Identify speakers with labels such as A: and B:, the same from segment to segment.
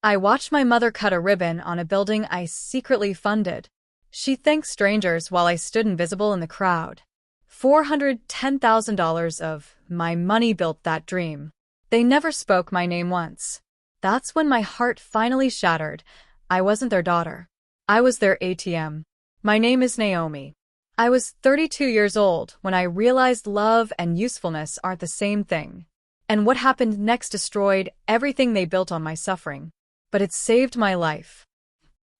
A: I watched my mother cut a ribbon on a building I secretly funded. She thanked strangers while I stood invisible in the crowd. $410,000 of my money built that dream. They never spoke my name once. That's when my heart finally shattered. I wasn't their daughter. I was their ATM. My name is Naomi. I was 32 years old when I realized love and usefulness aren't the same thing. And what happened next destroyed everything they built on my suffering. But it saved my life.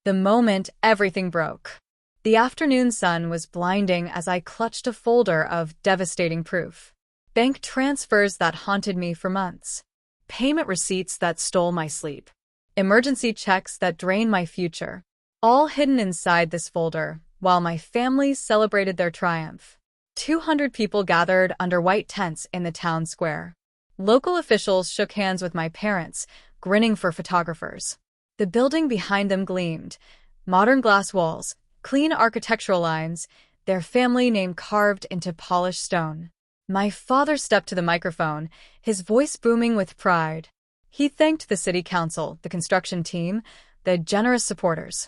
A: The moment everything broke. The afternoon sun was blinding as I clutched a folder of devastating proof. Bank transfers that haunted me for months. Payment receipts that stole my sleep. Emergency checks that drained my future. All hidden inside this folder, while my family celebrated their triumph. 200 people gathered under white tents in the town square. Local officials shook hands with my parents, grinning for photographers. The building behind them gleamed. Modern glass walls, clean architectural lines, their family name carved into polished stone. My father stepped to the microphone, his voice booming with pride. He thanked the city council, the construction team, the generous supporters.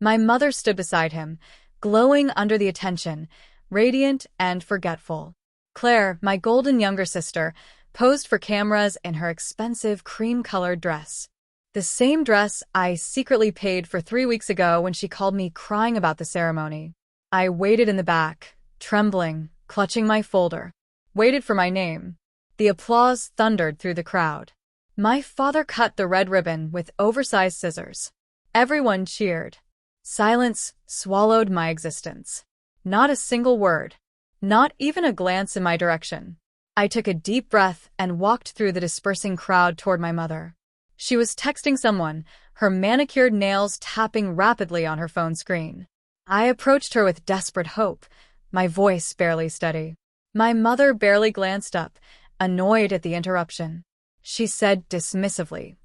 A: My mother stood beside him, glowing under the attention, radiant and forgetful. Claire, my golden younger sister, posed for cameras in her expensive cream-colored dress. The same dress I secretly paid for 3 weeks ago when she called me crying about the ceremony. I waited in the back, trembling, clutching my folder. Waited for my name. The applause thundered through the crowd. My father cut the red ribbon with oversized scissors. Everyone cheered. Silence swallowed my existence. Not a single word. Not even a glance in my direction. I took a deep breath and walked through the dispersing crowd toward my mother. She was texting someone, her manicured nails tapping rapidly on her phone screen. I approached her with desperate hope, my voice barely steady. My mother barely glanced up, annoyed at the interruption. She said dismissively,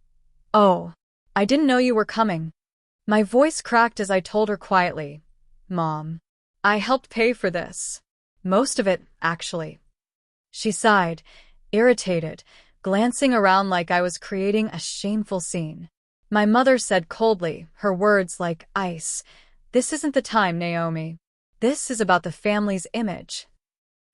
A: "Oh, I didn't know you were coming." My voice cracked as I told her quietly, "Mom, I helped pay for this. Most of it, actually." She sighed, irritated, glancing around like I was creating a shameful scene. My mother said coldly, her words like ice, "This isn't the time, Naomi. This is about the family's image."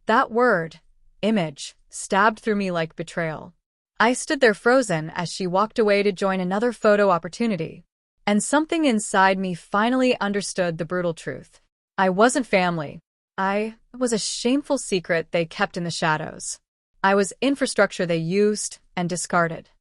A: That word, image, stabbed through me like betrayal. I stood there frozen as she walked away to join another photo opportunity. And something inside me finally understood the brutal truth. I wasn't family. I was a shameful secret they kept in the shadows. I was infrastructure they used and discarded.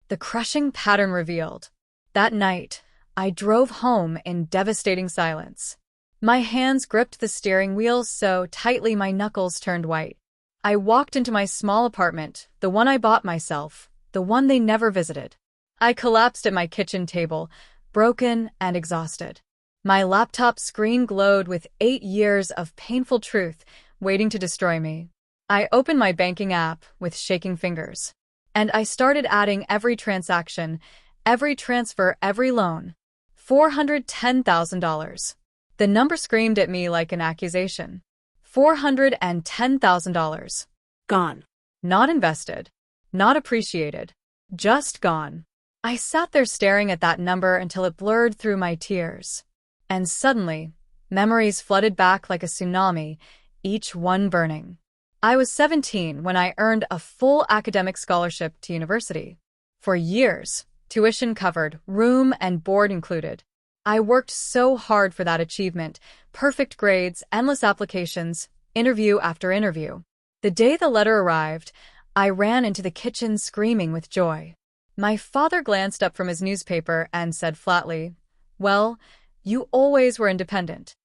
A: The crushing pattern revealed. That night, I drove home in devastating silence. My hands gripped the steering wheel so tightly my knuckles turned white. I walked into my small apartment, the one I bought myself, the one they never visited. I collapsed at my kitchen table, broken and exhausted. My laptop screen glowed with 8 years of painful truth waiting to destroy me. I opened my banking app with shaking fingers. And I started adding every transaction, every transfer, every loan. $410,000. The number screamed at me like an accusation. $410,000.
B: Gone.
A: Not invested. Not appreciated. Just gone. I sat there staring at that number until it blurred through my tears. And suddenly, memories flooded back like a tsunami, each one burning. I was 17 when I earned a full academic scholarship to university. For years, tuition covered, room and board included. I worked so hard for that achievement, perfect grades, endless applications, interview after interview. The day the letter arrived, I ran into the kitchen screaming with joy. My father glanced up from his newspaper and said flatly, "Well, you always were independent."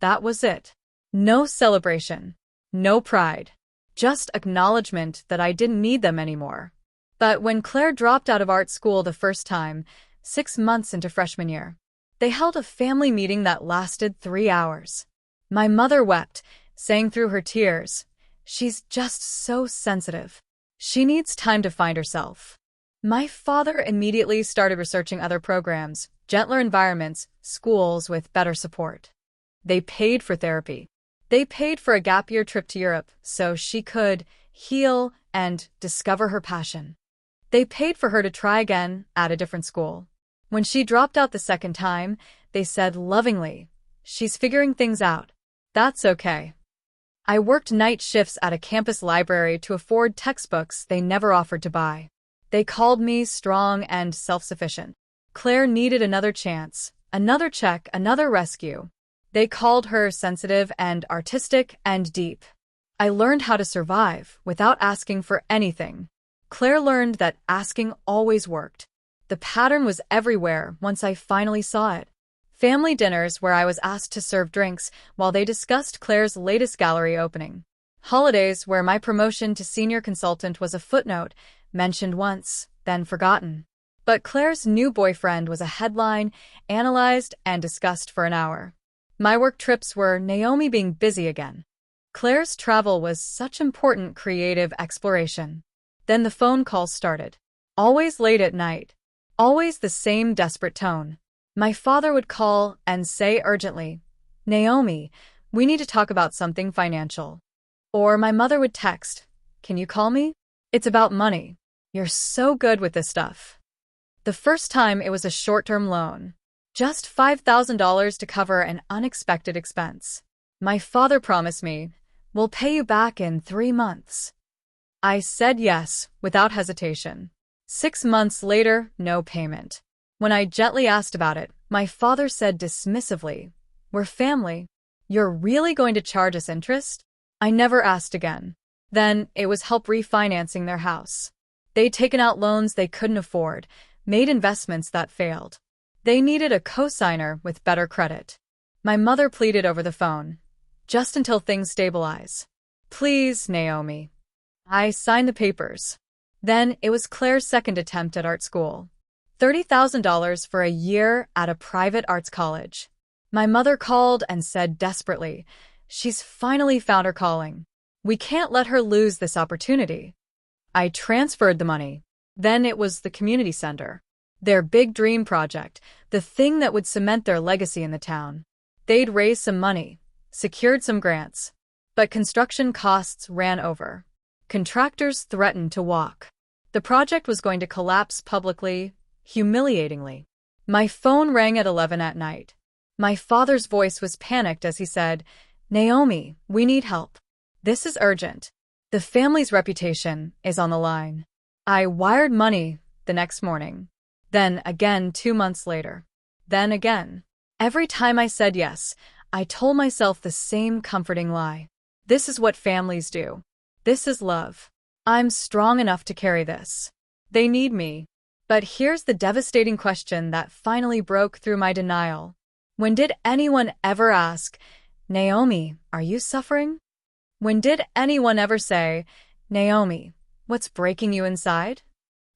A: That was it. No celebration. No pride. Just acknowledgement that I didn't need them anymore. But when Claire dropped out of art school the first time, 6 months into freshman year, they held a family meeting that lasted 3 hours. My mother wept, saying through her tears, "She's just so sensitive. She needs time to find herself." My father immediately started researching other programs, gentler environments, schools with better support. They paid for therapy. They paid for a gap year trip to Europe so she could heal and discover her passion. They paid for her to try again at a different school. When she dropped out the second time, they said lovingly, "She's figuring things out. That's okay." I worked night shifts at a campus library to afford textbooks they never offered to buy. They called me strong and self-sufficient. Claire needed another chance, another check, another rescue. They called her sensitive and artistic and deep. I learned how to survive without asking for anything. Claire learned that asking always worked. The pattern was everywhere once I finally saw it. Family dinners where I was asked to serve drinks while they discussed Claire's latest gallery opening. Holidays where my promotion to senior consultant was a footnote, mentioned once, then forgotten. But Claire's new boyfriend was a headline, analyzed and discussed for an hour. My work trips were Naomi being busy again. Claire's travel was such important creative exploration. Then the phone calls started. Always late at night. Always the same desperate tone. My father would call and say urgently, "Naomi, we need to talk about something financial." Or my mother would text, "Can you call me? It's about money. You're so good with this stuff." The first time it was a short-term loan. Just $5,000 to cover an unexpected expense. My father promised me, "We'll pay you back in 3 months." I said yes, without hesitation. 6 months later, no payment. When I gently asked about it, my father said dismissively, "We're family. You're really going to charge us interest?" I never asked again. Then it was help refinancing their house. They'd taken out loans they couldn't afford, made investments that failed. They needed a co-signer with better credit. My mother pleaded over the phone, "Just until things stabilize. Please, Naomi." I signed the papers. Then it was Claire's second attempt at art school. $30,000 for a year at a private arts college. My mother called and said desperately, "She's finally found her calling. We can't let her lose this opportunity." I transferred the money. Then it was the community center. Their big dream project, the thing that would cement their legacy in the town. They'd raised some money, secured some grants, but construction costs ran over. Contractors threatened to walk. The project was going to collapse publicly, humiliatingly. My phone rang at 11 at night. My father's voice was panicked as he said, "Naomi, we need help. This is urgent. The family's reputation is on the line." I wired money the next morning. Then again 2 months later. Then again. Every time I said yes, I told myself the same comforting lie. This is what families do. This is love. I'm strong enough to carry this. They need me. But here's the devastating question that finally broke through my denial. When did anyone ever ask, "Naomi, are you suffering?" When did anyone ever say, "Naomi, what's breaking you inside?"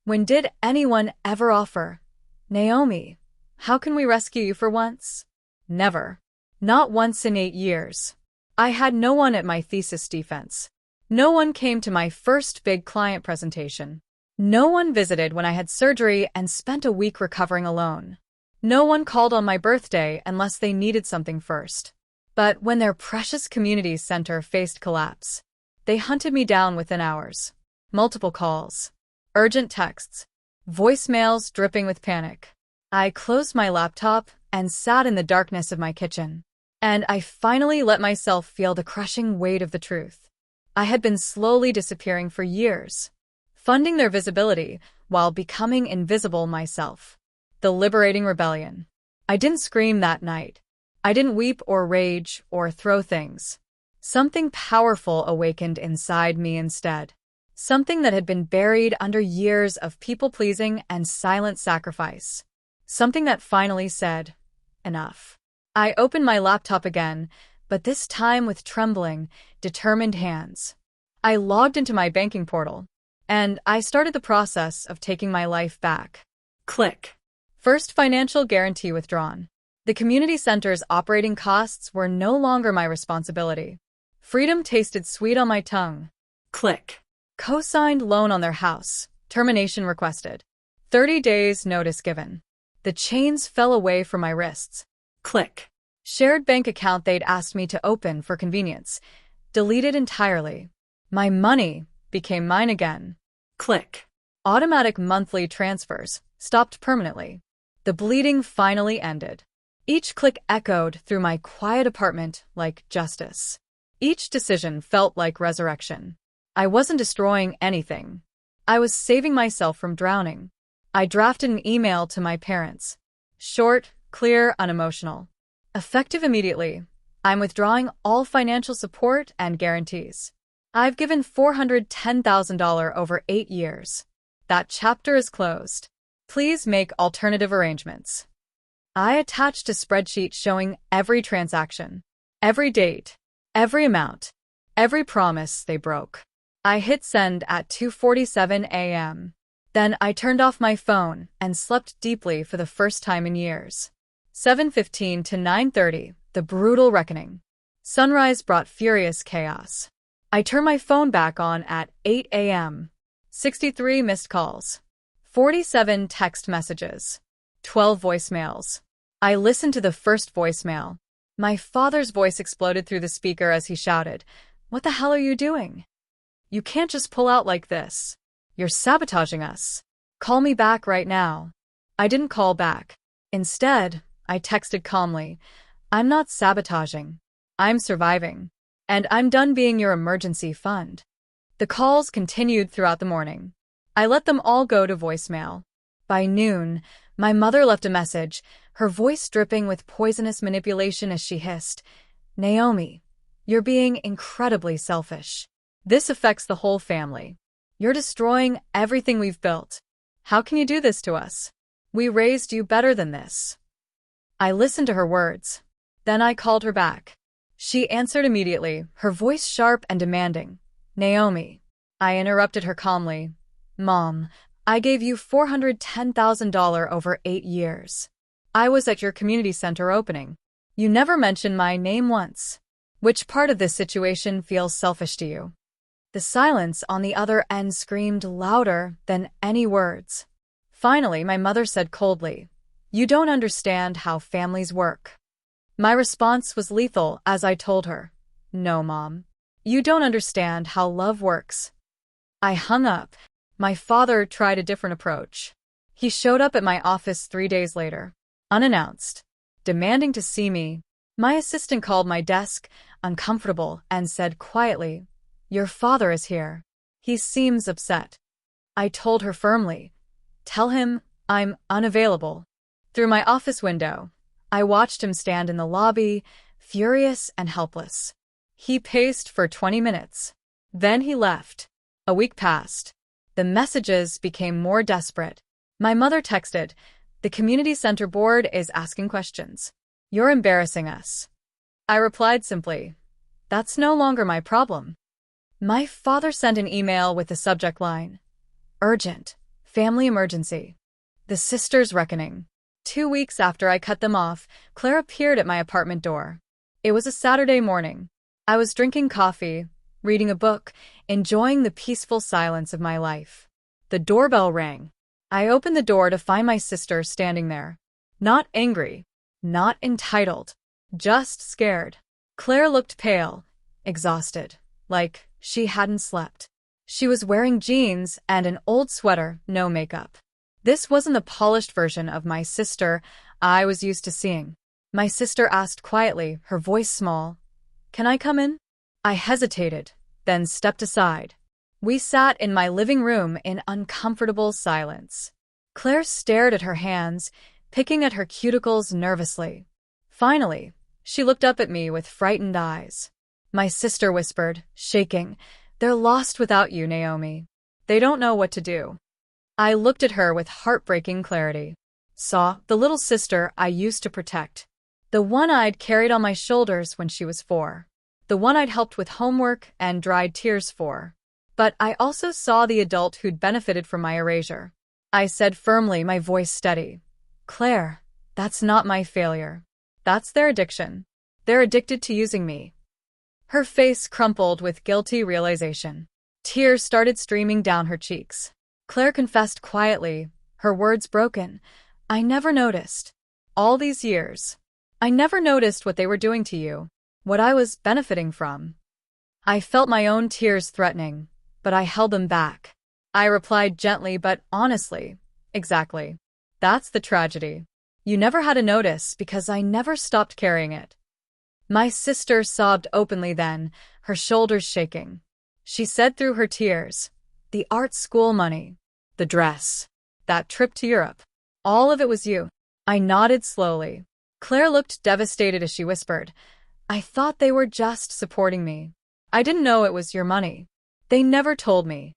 A: When did anyone ever offer, "Naomi, how can we rescue you for once?" Never. Not once in 8 years. I had no one at my thesis defense. No one came to my first big client presentation. No one visited when I had surgery and spent a week recovering alone. No one called on my birthday unless they needed something first. But when their precious community center faced collapse, they hunted me down within hours. Multiple calls. Urgent texts. Voicemails dripping with panic. I closed my laptop and sat in the darkness of my kitchen. And I finally let myself feel the crushing weight of the truth. I had been slowly disappearing for years, funding their visibility while becoming invisible myself. The liberating rebellion. I didn't scream that night. I didn't weep or rage or throw things. Something powerful awakened inside me instead. Something that had been buried under years of people-pleasing and silent sacrifice. Something that finally said, enough. I opened my laptop again, but this time with trembling, determined hands. I logged into my banking portal, and I started the process of taking my life back. Click. First financial guarantee withdrawn. The community center's operating costs were no longer my responsibility. Freedom tasted sweet on my tongue. Click. Co-signed loan on their house. Termination requested. 30 days notice given. The chains fell away from my wrists. Click. Shared bank account they'd asked me to open for convenience. Deleted entirely. My money became mine again. Click. Automatic monthly transfers stopped permanently. The bleeding finally ended. Each click echoed through my quiet apartment like justice. Each decision felt like resurrection. I wasn't destroying anything. I was saving myself from drowning. I drafted an email to my parents. Short, clear, unemotional. Effective immediately. I'm withdrawing all financial support and guarantees. I've given $410,000 over 8 years. That chapter is closed. Please make alternative arrangements. I attached a spreadsheet showing every transaction, every date, every amount, every promise they broke. I hit send at 2:47 a.m. Then I turned off my phone and slept deeply for the first time in years. 7:15 to 9:30, the brutal reckoning. Sunrise brought furious chaos. I turned my phone back on at 8 a.m. 63 missed calls. 47 text messages. 12 voicemails. I listened to the first voicemail. My father's voice exploded through the speaker as he shouted, "What the hell are you doing? You can't just pull out like this. You're sabotaging us. Call me back right now." I didn't call back. Instead, I texted calmly, "I'm not sabotaging. I'm surviving. And I'm done being your emergency fund." The calls continued throughout the morning. I let them all go to voicemail. By noon, my mother left a message, her voice dripping with poisonous manipulation as she hissed, "Naomi, you're being incredibly selfish. This affects the whole family. You're destroying everything we've built. How can you do this to us? We raised you better than this." I listened to her words. Then I called her back. She answered immediately, her voice sharp and demanding. "Naomi." I interrupted her calmly. "Mom, I gave you $410,000 over 8 years. I was at your community center opening. You never mentioned my name once. Which part of this situation feels selfish to you?" The silence on the other end screamed louder than any words. Finally, my mother said coldly, "You don't understand how families work." My response was lethal as I told her, "No, Mom. You don't understand how love works." I hung up. My father tried a different approach. He showed up at my office 3 days later, unannounced, demanding to see me. My assistant called my desk, uncomfortable, and said quietly, "Your father is here. He seems upset." I told her firmly, "Tell him I'm unavailable." Through my office window, I watched him stand in the lobby, furious and helpless. He paced for 20 minutes. Then he left. A week passed. The messages became more desperate. My mother texted, "The community center board is asking questions. You're embarrassing us." I replied simply, "That's no longer my problem." My father sent an email with the subject line, "Urgent, family emergency. The sisters' reckoning." 2 weeks after I cut them off, Claire appeared at my apartment door. It was a Saturday morning. I was drinking coffee, reading a book, enjoying the peaceful silence of my life. The doorbell rang. I opened the door to find my sister standing there. Not angry, not entitled, just scared. Claire looked pale, exhausted, like she hadn't slept. She was wearing jeans and an old sweater, no makeup. This wasn't the polished version of my sister I was used to seeing. My sister asked quietly, her voice small, "Can I come in?" I hesitated, then stepped aside. We sat in my living room in uncomfortable silence. Claire stared at her hands, picking at her cuticles nervously. Finally, she looked up at me with frightened eyes. My sister whispered, shaking, "They're lost without you, Naomi. They don't know what to do." I looked at her with heartbreaking clarity. Saw the little sister I used to protect. The one I'd carried on my shoulders when she was 4. The one I'd helped with homework and dried tears for. But I also saw the adult who'd benefited from my erasure. I said firmly, my voice steady, "Claire, that's not my failure. That's their addiction. They're addicted to using me." Her face crumpled with guilty realization. Tears started streaming down her cheeks. Claire confessed quietly, her words broken, "I never noticed. All these years. I never noticed what they were doing to you, what I was benefiting from." I felt my own tears threatening, but I held them back. I replied gently but honestly. Exactly. That's the tragedy. You never had a notice because I never stopped carrying it. My sister sobbed openly then, her shoulders shaking. She said through her tears, "The art school money, the dress, that trip to Europe, all of it was you." I nodded slowly. Claire looked devastated as she whispered, "I thought they were just supporting me. I didn't know it was your money. They never told me."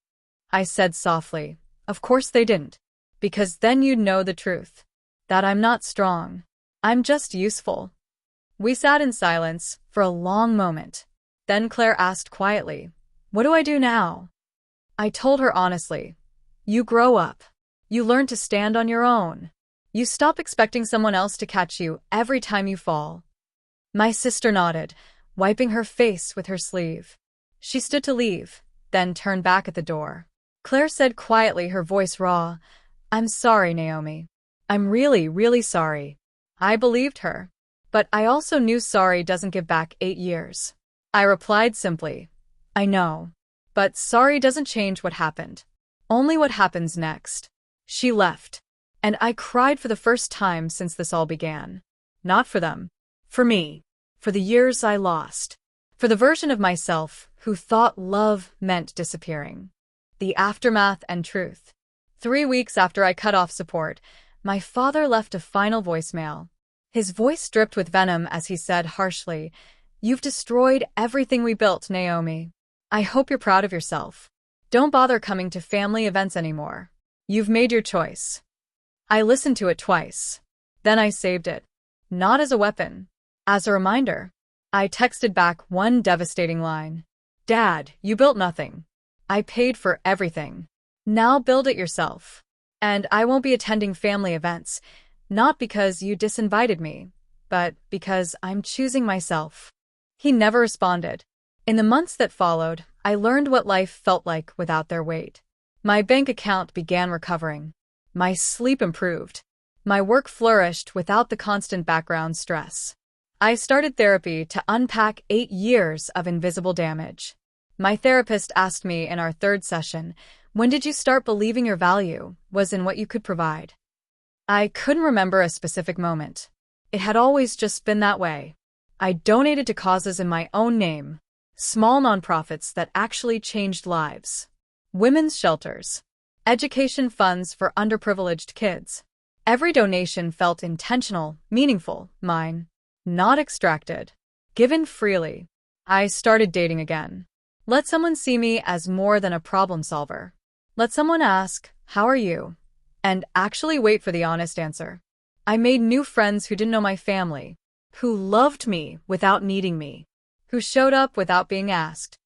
A: I said softly, "Of course they didn't. Because then you'd know the truth. That I'm not strong. I'm just useful." We sat in silence for a long moment. Then Claire asked quietly, "What do I do now?" I told her honestly, "You grow up. You learn to stand on your own. You stop expecting someone else to catch you every time you fall." My sister nodded, wiping her face with her sleeve. She stood to leave, then turned back at the door. Claire said quietly, her voice raw, "I'm sorry, Naomi. I'm really, really sorry." I believed her. But I also knew sorry doesn't give back 8 years. I replied simply, "I know. But sorry doesn't change what happened. Only what happens next." She left. And I cried for the first time since this all began. Not for them. For me. For the years I lost. For the version of myself who thought love meant disappearing. The aftermath and truth. 3 weeks after I cut off support, my father left a final voicemail. His voice dripped with venom as he said harshly, "You've destroyed everything we built, Naomi. I hope you're proud of yourself. Don't bother coming to family events anymore. You've made your choice." I listened to it twice. Then I saved it. Not as a weapon. As a reminder. I texted back one devastating line. "Dad, you built nothing. I paid for everything. Now build it yourself. And I won't be attending family events. Not because you disinvited me, but because I'm choosing myself." He never responded. In the months that followed, I learned what life felt like without their weight. My bank account began recovering. My sleep improved. My work flourished without the constant background stress. I started therapy to unpack 8 years of invisible damage. My therapist asked me in our 3rd session, "When did you start believing your value was in what you could provide?" I couldn't remember a specific moment. It had always just been that way. I donated to causes in my own name, small nonprofits that actually changed lives. Women's shelters, education funds for underprivileged kids. Every donation felt intentional, meaningful, mine, not extracted, given freely. I started dating again. Let someone see me as more than a problem solver. Let someone ask, "How are you?" and actually wait for the honest answer. I made new friends who didn't know my family, who loved me without needing me, who showed up without being asked.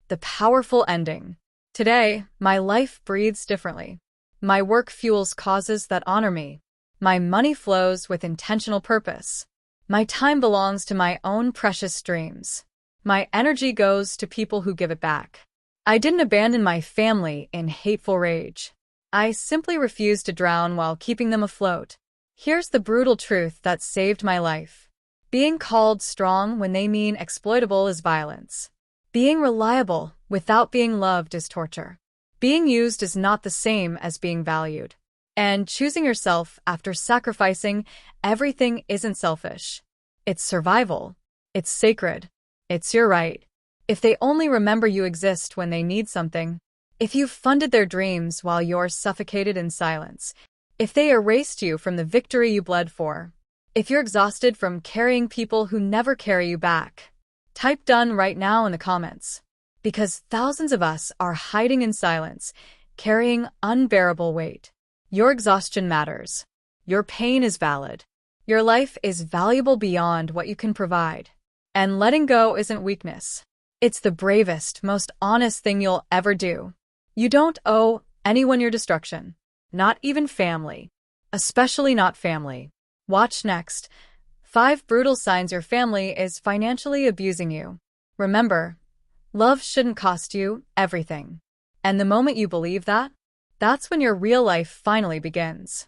A: The powerful ending. Today, my life breathes differently. My work fuels causes that honor me. My money flows with intentional purpose. My time belongs to my own precious dreams. My energy goes to people who give it back. I didn't abandon my family in hateful rage. I simply refused to drown while keeping them afloat. Here's the brutal truth that saved my life. Being called strong when they mean exploitable is violence. Being reliable without being loved is torture. Being used is not the same as being valued. And choosing yourself after sacrificing everything isn't selfish. It's survival. It's sacred. It's your right. If they only remember you exist when they need something, if you've funded their dreams while you're suffocated in silence, if they erased you from the victory you bled for, if you're exhausted from carrying people who never carry you back, type "done" right now in the comments. Because thousands of us are hiding in silence, carrying unbearable weight. Your exhaustion matters. Your pain is valid. Your life is valuable beyond what you can provide. And letting go isn't weakness. It's the bravest, most honest thing you'll ever do. You don't owe anyone your destruction. Not even family. Especially not family. Watch next. 5 brutal signs your family is financially abusing you. Remember, love shouldn't cost you everything. And the moment you believe that, that's when your real life finally begins.